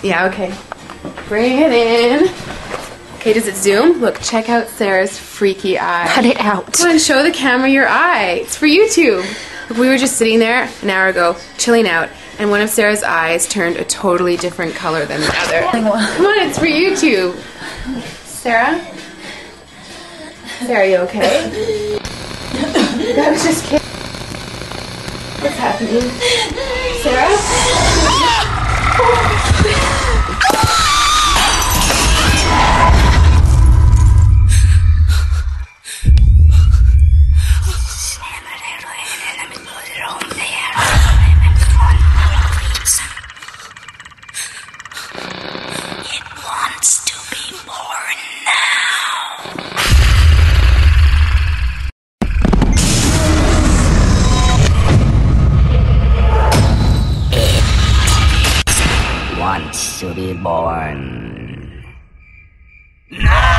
Yeah, okay. Bring it in. Okay, does it zoom? Look, check out Sarah's freaky eye. Cut it out. Come on, show the camera your eye. It's for YouTube. Look, we were just sitting there an hour ago, chilling out, and one of Sarah's eyes turned a totally different color than the other. Come on, it's for YouTube. Sarah? Sarah, you okay? I was just kidding. What's happening? Sarah? It wants to be born now. It wants to be born now.